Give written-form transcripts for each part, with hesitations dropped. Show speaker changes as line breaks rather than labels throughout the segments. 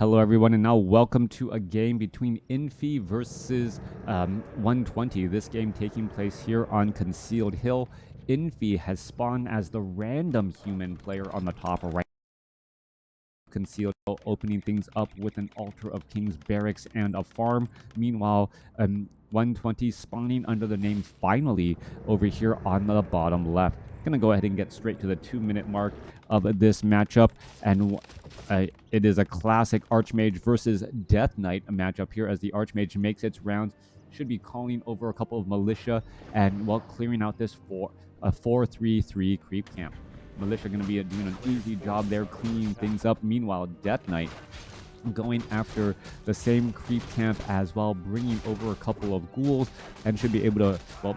Hello everyone, and now welcome to a game between Infi versus 120. This game taking place here on Concealed Hill. Infi has spawned as the random human player on the top right. Concealed Hill opening things up with an altar of King's Barracks and a farm. Meanwhile, 120 spawning under the name Finally over here on the bottom left. Gonna go ahead and get straight to the 2-minute mark of this matchup, and it is a classic Archmage versus Death Knight matchup here as the Archmage makes its rounds. Should be calling over a couple of militia and while clearing out this 4-3-3 creep camp. Militia going to be doing an easy job there, cleaning things up. Meanwhile, Death Knight going after the same creep camp as well, bringing over a couple of ghouls, and should be able to, well,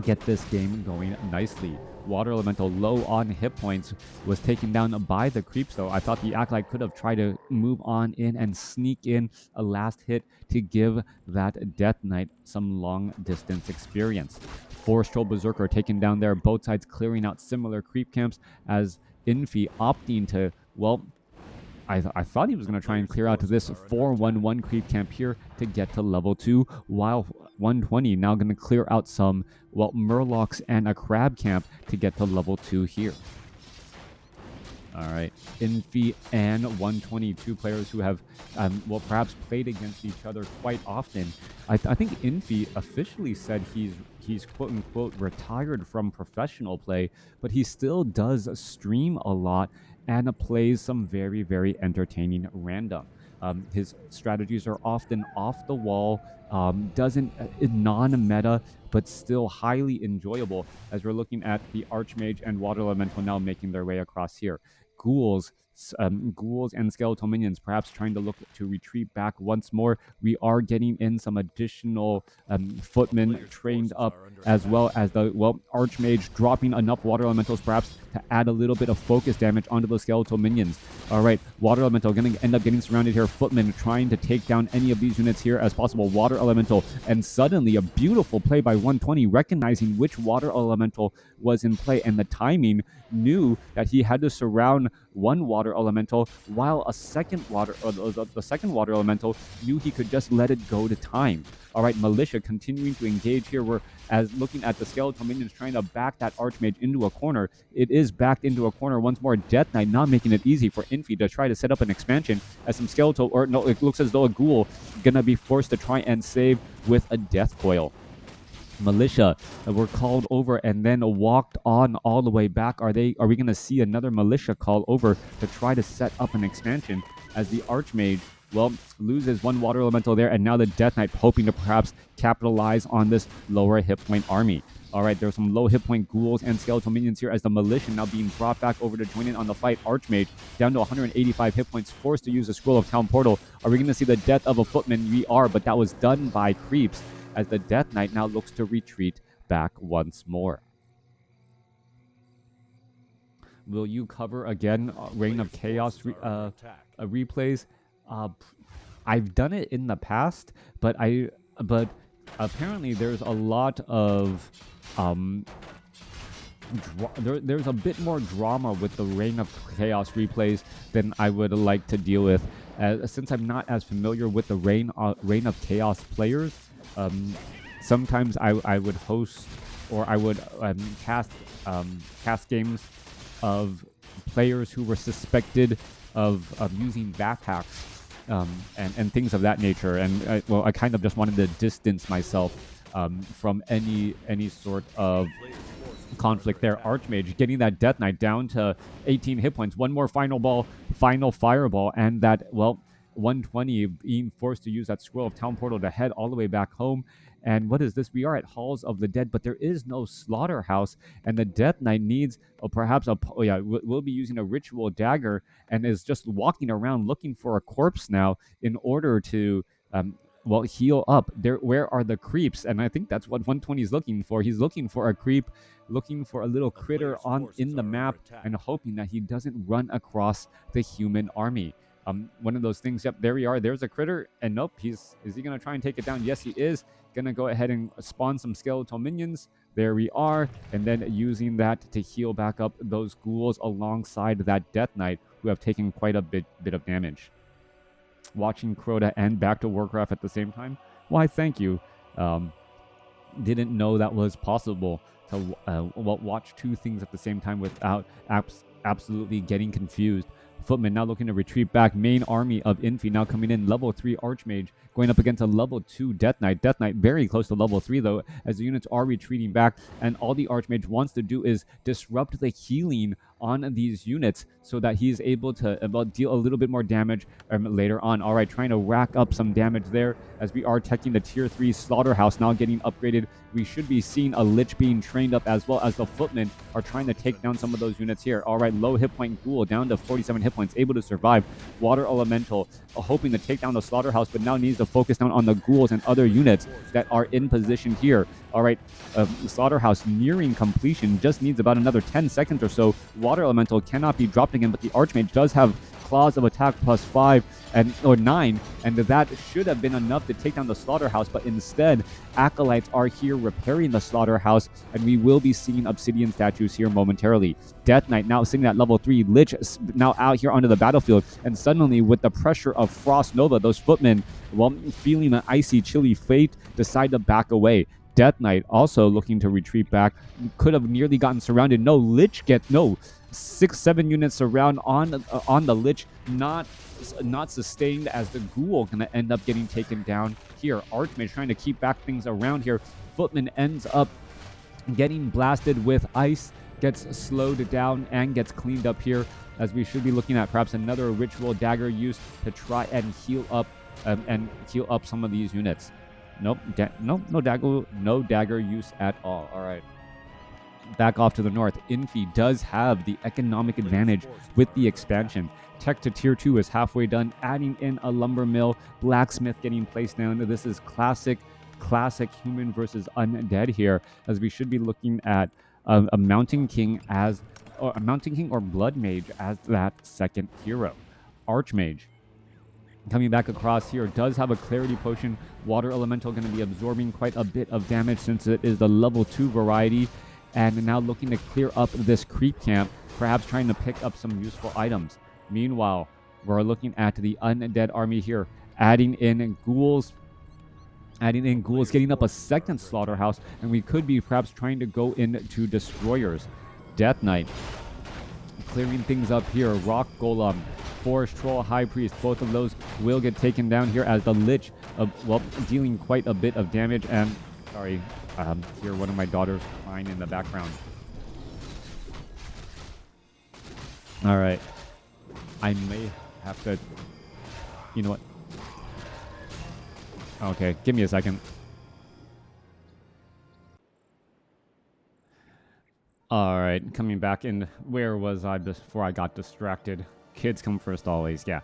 get this game going nicely. Water Elemental low on hit points was taken down by the creeps, though. I thought the Acolyte could have tried to move on in and sneak in a last hit to give that Death Knight some long distance experience. Forestral Berserker taken down there, both sides clearing out similar creep camps as Infi opting to, well, I thought he was going to try and clear out to this 4-1-1 creep camp here to get to level 2, while 120 now going to clear out some, well, Murlocs and a crab camp to get to level 2 here. All right, Infi and 122 players who have, well, perhaps played against each other quite often. I think Infi officially said he's quote-unquote retired from professional play, but he still does stream a lot and plays some very, very entertaining random. His strategies are often off the wall, non-meta, but still highly enjoyable as we're looking at the Archmage and Water Elemental now making their way across here. Ghouls and skeletal minions perhaps trying to look to retreat back once more. We are getting in some additional footmen trained up, as well as the, well, Archmage dropping enough water elementals perhaps to add a little bit of focus damage onto the skeletal minions. All right, water elemental going to end up getting surrounded here. Footmen trying to take down any of these units here as possible. Water elemental, and suddenly a beautiful play by 120, recognizing which water elemental was in play, and the timing, knew that he had to surround one water elemental, while a second water, the second water elemental knew he could just let it go to time. All right, militia continuing to engage here. We're as looking at the skeletal minions trying to back that Archmage into a corner. It is backed into a corner once more. Death Knight not making it easy for Infi to try to set up an expansion as some skeletal, or no, it looks as though a ghoul gonna be forced to try and save with a death coil. Militia were called over and then walked on all the way back. Are we going to see another militia call over to try to set up an expansion as the Archmage, well, loses one water elemental there, and now the Death Knight hoping to perhaps capitalize on this lower hit point army. All right, there's some low hit point ghouls and skeletal minions here as the militia now being brought back over to join in on the fight. Archmage down to 185 hit points, forced to use the Scroll of Town Portal. Are we going to see the death of a footman? We are, but that was done by creeps, as the Death Knight now looks to retreat back once more. Will you cover again Reign of Chaos replays? I've done it in the past, but apparently there's a lot of there's a bit more drama with the Reign of Chaos replays than I would like to deal with. Since I'm not as familiar with the Reign of Chaos players, sometimes I would host, or I would cast games of players who were suspected of using backpacks and things of that nature, and well, I kind of just wanted to distance myself from any sort of conflict there. Archmage getting that Death Knight down to 18 hit points. One more final fireball, and that, well, 120 being forced to use that Scroll of Town Portal to head all the way back home. And what is this? We are at Halls of the Dead, but there is no slaughterhouse, and the Death Knight needs will be using a ritual dagger and is just walking around looking for a corpse now in order to well, heal up. Where are the creeps? And I think that's what 120 is looking for. He's looking for a creep, looking for a little critter in the map, and hoping that he doesn't run across the human army. One of those things. Yep, there we are. There's a critter, and nope. Is he gonna try and take it down? Yes, he is gonna go ahead and spawn some skeletal minions. There we are, and then using that to heal back up those ghouls alongside that Death Knight, who have taken quite a bit of damage. watching Crota and back to WarCraft at the same time? Why, thank you. Didn't know that was possible to watch two things at the same time without absolutely getting confused. Footman now looking to retreat back. Main army of Infi now coming in. Level 3 Archmage going up against a level 2 Death Knight. Death Knight very close to level 3 though, as the units are retreating back, and all the Archmage wants to do is disrupt the healing on these units so that he's able to deal a little bit more damage later on. All right, trying to rack up some damage there as we are teching the tier 3 Slaughterhouse now getting upgraded. We should be seeing a Lich being trained up, as well as the Footmen are trying to take down some of those units here. All right, low hit point Ghoul down to 47 hit points, able to survive. Water Elemental hoping to take down the Slaughterhouse, but now needs to focus down on the Ghouls and other units that are in position here. All right, Slaughterhouse nearing completion, just needs about another 10 seconds or so. Water Elemental cannot be dropped again, but the Archmage does have Claws of Attack plus 5 or 9, and that should have been enough to take down the Slaughterhouse, but instead Acolytes are here repairing the Slaughterhouse, and we will be seeing Obsidian statues here momentarily. Death Knight now sitting at level 3, Lich now out here onto the battlefield, and suddenly with the pressure of Frost Nova, those Footmen, while feeling an icy chilly fate, decide to back away. Death Knight also looking to retreat back, could have nearly gotten surrounded. No, Lich gets 6-7 units around on the Lich, not sustained, as the Ghoul gonna end up getting taken down here. Archmage trying to keep back things around here. Footman ends up getting blasted with ice, gets slowed down and gets cleaned up here, as we should be looking at perhaps another ritual dagger use to try and heal up some of these units. Nope, no dagger use at all. All right. Back off to the north, Infi does have the economic advantage with the expansion. Tech to tier 2 is halfway done, adding in a lumber mill, blacksmith getting placed down. This is classic human versus undead here, as we should be looking at a Mountain King or Blood Mage as that second hero. Archmage coming back across here does have a clarity potion. Water Elemental going to be absorbing quite a bit of damage since it is the level 2 variety. And now looking to clear up this creep camp, perhaps trying to pick up some useful items. Meanwhile, we're looking at the undead army here, adding in ghouls, getting up a second Slaughterhouse, and we could be perhaps trying to go into destroyers. Death Knight clearing things up here. Rock Golem, Forest Troll, High Priest, both of those will get taken down here, as the Lich, dealing quite a bit of damage. And sorry, hear one of my daughters crying in the background. All right, I may have to, you know what? Okay, give me a second. All right, coming back in. Where was I before I got distracted? Kids come first always, yeah.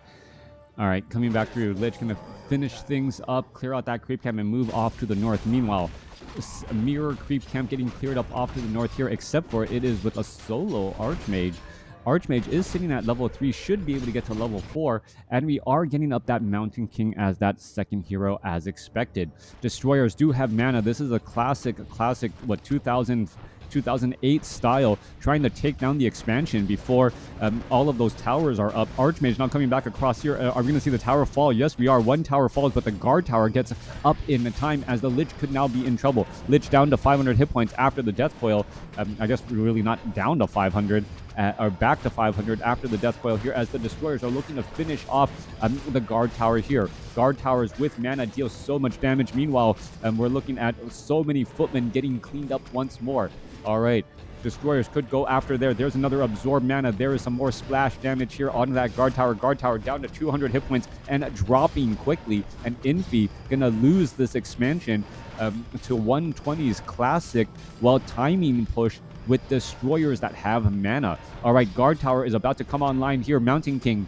All right, coming back through. Lich gonna finish things up, clear out that creep camp, and move off to the north. Meanwhile, a mirror creep camp getting cleared up off to the north here, except for it is with a solo Archmage. Archmage is sitting at level 3, should be able to get to level 4, and we are getting up that Mountain King as that second hero as expected. Destroyers do have mana. This is a classic, 2008 style, trying to take down the expansion before all of those towers are up. Archmage now coming back across here. Are we going to see the tower fall? Yes, we are. One tower falls, but the guard tower gets up in time, as the Lich could now be in trouble. Lich down to 500 hit points after the Death Coil. I guess really not down to 500, or back to 500 after the Death Coil here, as the Destroyers are looking to finish off the guard tower here. Guard towers with mana deal so much damage. Meanwhile, we're looking at so many Footmen getting cleaned up once more. All right, Destroyers could go after there. There's another absorb mana. There is some more splash damage here on that guard tower. Guard tower down to 200 hit points and dropping quickly. And Infi gonna lose this expansion to 120's classic, while timing push with Destroyers that have mana. All right, guard tower is about to come online here. Mountain King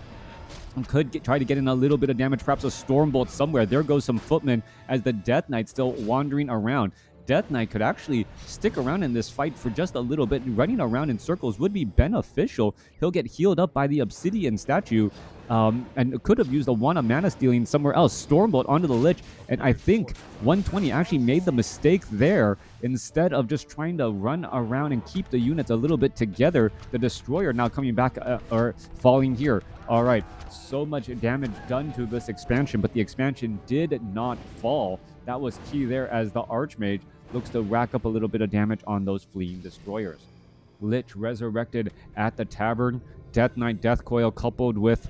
could try to get in a little bit of damage, perhaps a Stormbolt somewhere. There goes some Footmen, as the Death Knight still wandering around. Death Knight could actually stick around in this fight for just a little bit. Running around in circles would be beneficial. He'll get healed up by the Obsidian statue. and could have used a one of mana stealing somewhere else. Stormbolt onto the Lich, and I think 120 actually made the mistake there. Instead of just trying to run around and keep the units a little bit together, the Destroyer now coming back or falling here. All right, so much damage done to this expansion, but the expansion did not fall. That was key there, as the Archmage looks to rack up a little bit of damage on those fleeing Destroyers. Lich resurrected at the Tavern. Death Knight Death Coil coupled with,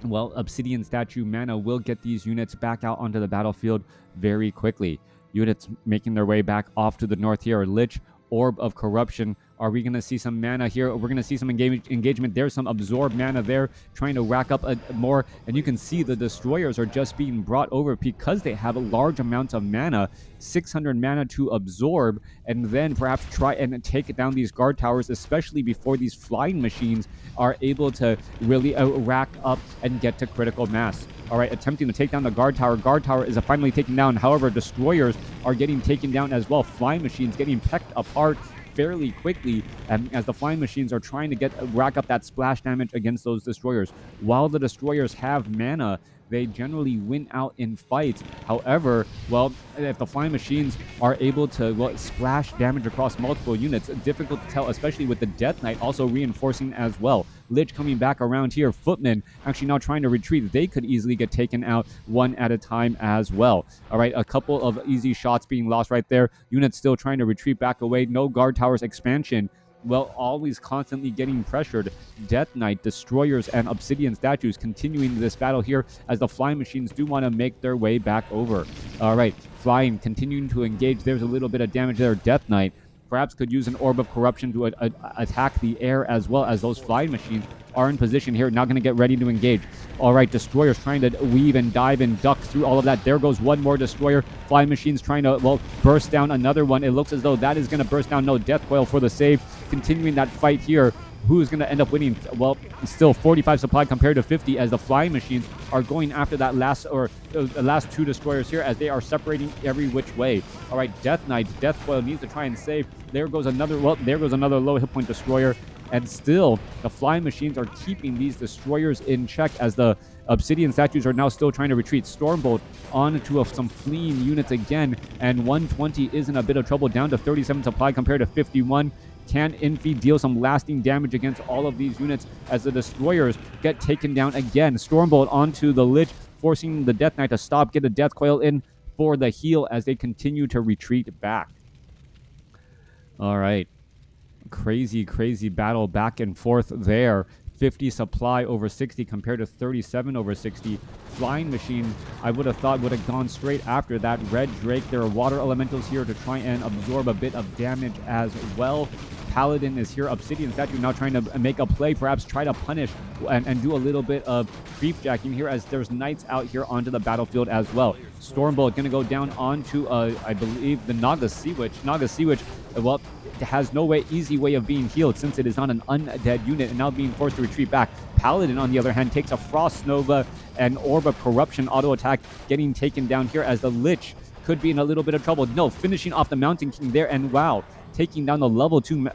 well, Obsidian Statue mana will get these units back out onto the battlefield very quickly. Units making their way back off to the north here. Lich, Orb of Corruption. Are we going to see some mana here? We're going to see some engagement. There's some absorb mana there, trying to rack up more. And you can see the Destroyers are just being brought over because they have large amounts of mana. 600 mana to absorb, and then perhaps try and take down these guard towers, especially before these flying machines are able to really rack up and get to critical mass. All right, attempting to take down the guard tower. Guard tower is finally taken down. However, Destroyers are getting taken down as well. Flying machines getting pecked apart fairly quickly, as the flying machines are trying to rack up that splash damage against those Destroyers. While the Destroyers have mana, they generally win out in fights. However, well, if the flying machines are able to, well, splash damage across multiple units, difficult to tell, especially with the Death Knight also reinforcing as well. Lich coming back around here. Footmen actually now trying to retreat. They could easily get taken out one at a time as well. All right, a couple of easy shots being lost right there. Units still trying to retreat back away. No guard towers expansion. Well, always constantly getting pressured. Death Knight, Destroyers, and Obsidian Statues continuing this battle here, as the flying machines do want to make their way back over. All right, flying, continuing to engage. There's a little bit of damage there. Death Knight perhaps could use an Orb of Corruption to attack the air, as well as those flying machines are in position here, now going to get ready to engage. All right, Destroyers trying to weave and dive and duck through all of that. There goes one more Destroyer. Flying machines trying to, well, burst down another one. It looks as though that is going to burst down. No, Death Coil for the save. Continuing that fight here. Who is going to end up winning? Well, still 45 supply compared to 50, as the flying machines are going after that last two Destroyers here, as they are separating every which way. All right, Death Knight, Death Coil needs to try and save. There goes another low hit point Destroyer. And still, the flying machines are keeping these Destroyers in check, as the Obsidian Statues are now still trying to retreat. Stormbolt onto some fleeing units again, and 120 is in a bit of trouble, down to 37 supply compared to 51. Can Infi deal some lasting damage against all of these units, as the Destroyers get taken down again? Stormbolt onto the Lich, forcing the Death Knight to stop, get a Death Coil in for the heal as they continue to retreat back. All right. Crazy battle back and forth there. 50 supply over 60 compared to 37 over 60. Flying machine, I would have thought, would have gone straight after that. Red Drake, there are water elementals here to try and absorb a bit of damage as well. Paladin is here. Obsidian Statue now trying to make a play, perhaps try to punish and do a little bit of creep jacking here, as there's knights out here onto the battlefield as well. Stormbolt going to go down onto, I believe, the Naga Sea Witch. Naga Sea Witch, well, has no easy way of being healed, since it is not an undead unit and now being forced to retreat back. Paladin, on the other hand, takes a Frost Nova and Orb of Corruption auto attack, getting taken down here, as the Lich could be in a little bit of trouble. No, finishing off the Mountain King there, and wow, taking down the level 2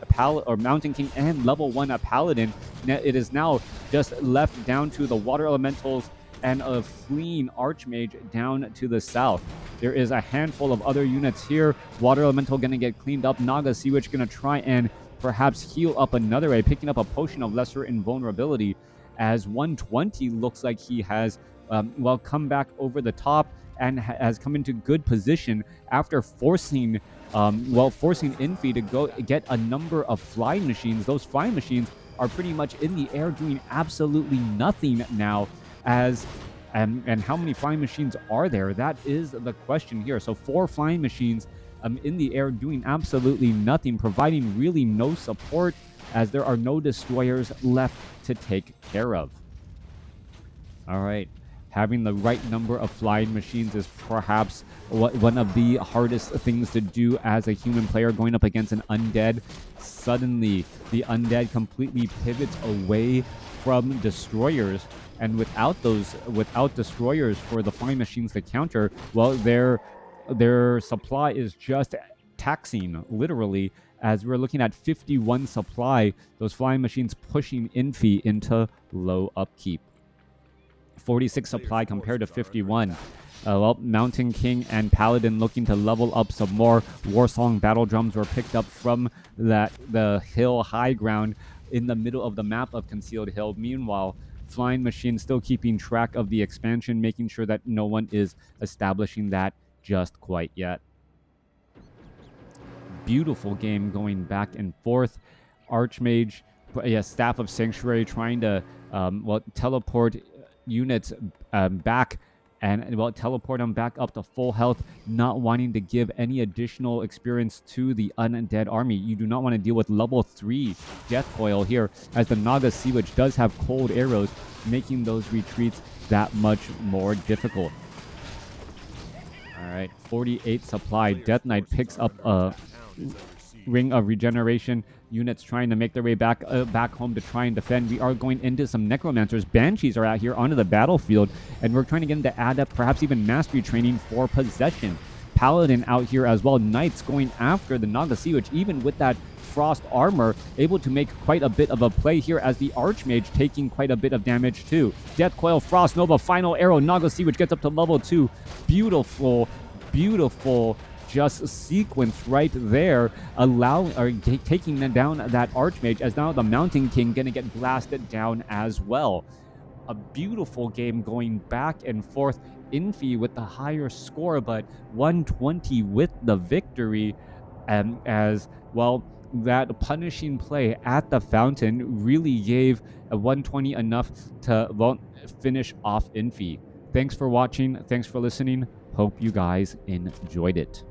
Mountain King and level 1 Paladin. It is now just left down to the Water Elementals and a fleeing Archmage down to the south. There is a handful of other units here. Water Elemental going to get cleaned up. Naga Sea Witch going to try and perhaps heal up another way, picking up a Potion of Lesser Invulnerability, as 120 looks like he has, well, come back over the top and has come into good position after forcing Infi to go get a number of flying machines. Those flying machines are pretty much in the air doing absolutely nothing now, as and how many flying machines are there? That is the question here. So 4 flying machines in the air doing absolutely nothing, providing really no support, as there are no Destroyers left to take care of. All right. Having the right number of flying machines is perhaps one of the hardest things to do as a human player going up against an undead. Suddenly, the undead completely pivots away from Destroyers, and without Destroyers for the flying machines to counter, well, their supply is just taxing, literally, as we're looking at 51 supply, those flying machines pushing Infi into low upkeep. 46 supply compared to 51. Well, Mountain King and Paladin looking to level up some more. Warsong battle drums were picked up from the hill high ground in the middle of the map of Concealed Hill. Meanwhile, Flying Machine still keeping track of the expansion, making sure that no one is establishing that just quite yet. Beautiful game going back and forth. Archmage, Staff of Sanctuary trying to teleport units back and teleport them back up to full health, not wanting to give any additional experience to the undead army. You do not want to deal with level 3 Death Coil here, as the Naga Sea Witch does have cold arrows, making those retreats that much more difficult. All right, 48 supply. Death Knight picks up a Ring of Regeneration. Units trying to make their way back home to try and defend. We are going into some Necromancers. Banshees are out here onto the battlefield, and we're trying to get into Adept, perhaps even Mastery training for Possession. Paladin out here as well. Knights going after the Naga Sea Witch, even with that Frost armor, able to make quite a bit of a play here, as the Archmage taking quite a bit of damage too. Death Coil, Frost Nova, final arrow. Naga Sea Witch gets up to level 2. Beautiful, beautiful just sequence right there, taking down that Archmage, as now the Mountain King gonna get blasted down as well. A beautiful game going back and forth. Infi with the higher score, but 120 with the victory, as well. That punishing play at the fountain really gave a 120 enough to finish off Infi. Thanks for watching. Thanks for listening. Hope you guys enjoyed it.